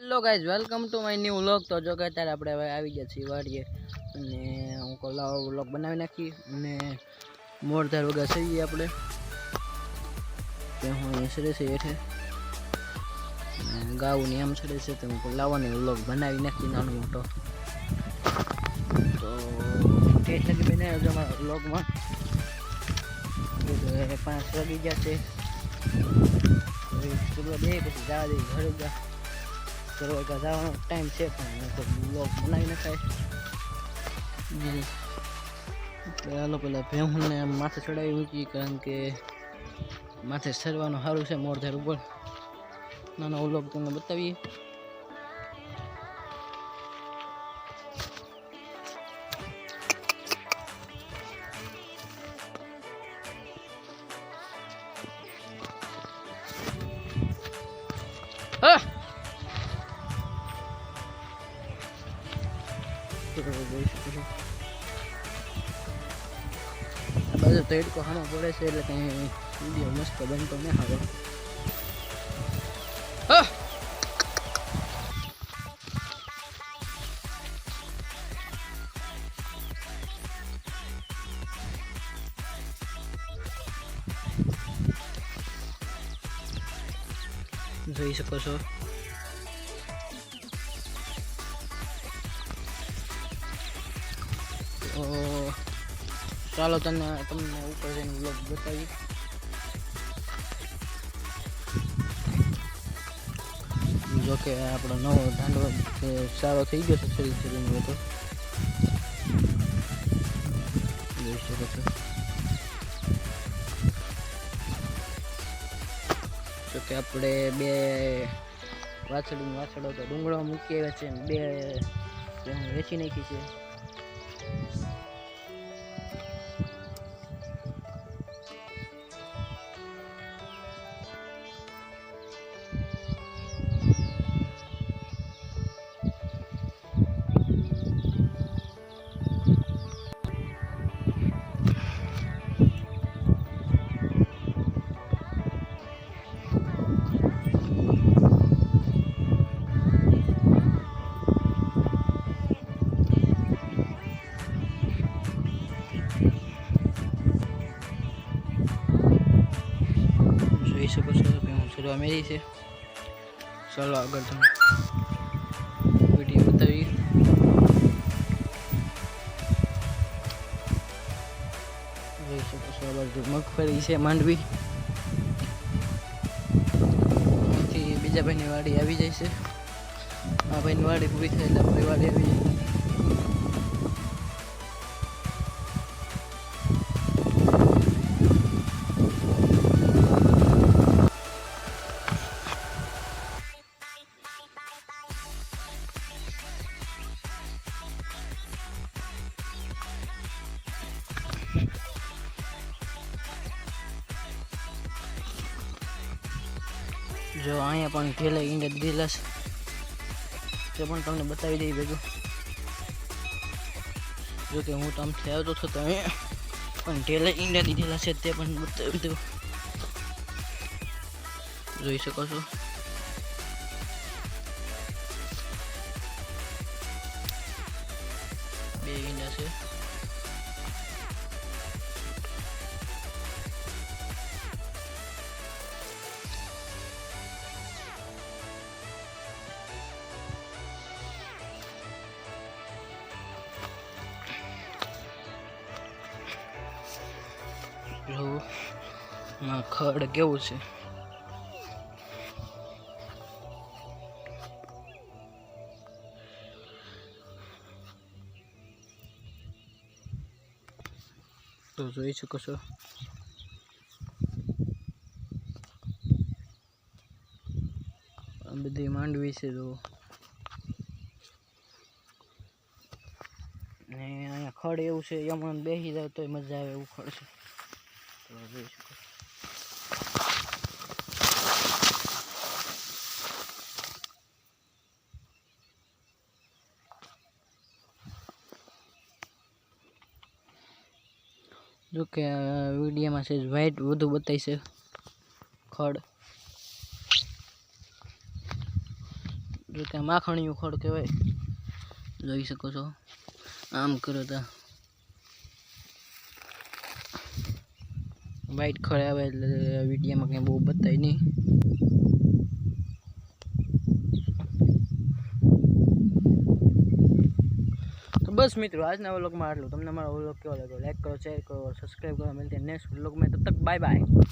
Hello guys, welcome to my new vlog. તો જો કે અત્યારે આપણે હવે આવી ગયા છીએ વાડીએ અને હું કોલાવો વ્લોગ બનાવી નાખી અને મોરધાર વગર સહીએ આપણે ત્યાં હું અહીંયા સરે છે હેઠે અને ગાઉની આમ સરે છે તો હું લાવવાની વ્લોગ બનાવી નાખી નાનો મોટો. તો ટેસ્ટ લગી બનાવ્યો છે અમારા વ્લોગમાં. 5 વાગી ગયા છે પૂરો દે પછી જવા દે ઘરે જા કરવા જવાનો ટાઈમ છે પણ બ્લોગ બનાવી નખાય. ચાલો પેલા ભેહુંને માથે ચડાવી મૂકી કારણ કે માથે ચડવાનું સારું છે મોરધાર ઉપર. નાનો વ્લોગ તમને બતાવીએ. બાજુ તડકો હામો પડે છે એટલે કઈ વિડીયો મસ્ત બનતો ન આવે. જોઈ શકો છો તો ચાલો તમને ઉપર જઈને વ્લોગ બતાવી. જો કે આપણો નવો દાંડો સારો થઈ ગયો છે શરીરનો તો જોઈ શકો છો. જો કે આપણે 2 વાછડો તો ડુંગળો મૂકી આવ્યા છે અને 2 વેચી નાખી છે. જોઈ શકો છો કે હું શરૂઆત મેરી છે. ચાલો આગળ તમે વિડીયો બતાવી. જોઈ શકો છો આ બાજુ મગફળી છે માંડવી. અહીંથી બીજા ભાઈની વાડી આવી જાય છે. આ ભાઈની વાડી પૂરી થાય એટલે આપણી વાડી આવી જાય. જો અહીંયા પણ ઢેલા ઈંડા દીધેલા છે તે પણ તમને બતાવી દઈ ભેગું. જો કે હું તમથી આવતો હતો તો અહીંયા પણ ઢેલા ઈંડા દીધેલા છે તે પણ બતાવી દઉં. જોઈ શકો છો. બે ઈંડા છે. ખડ કેવું છે. તો જોઈ શકો છો. આ બધી માંડવી છે જો ને અહીંયા ખડ એવું છે એમાં બેસી જાય તોય મજા આવે એવું ખડ છે. તો જોઈ શકો. જો કે વિડીયોમાં છે વ્હાઈટ વધુ બતાવી છે ખડ. જો કે માખણીયું ખડ કહેવાય, જોઈ શકો છો. આમ કરો તો વાઈટ ખડ આવે એટલે વિડીયોમાં કંઈ બહુ બતાય નહીં. તો બસ મિત્રો, આજના વ્લોગમાં આટલું. તમને મારો વ્લોગ કેવો લાગ્યો લાઈક કરો, શેર કરો, સબસ્ક્રાઈબ કરો. મળતી નેક્સ્ટ વ્લોગમાં. તબ તક બાય બાય.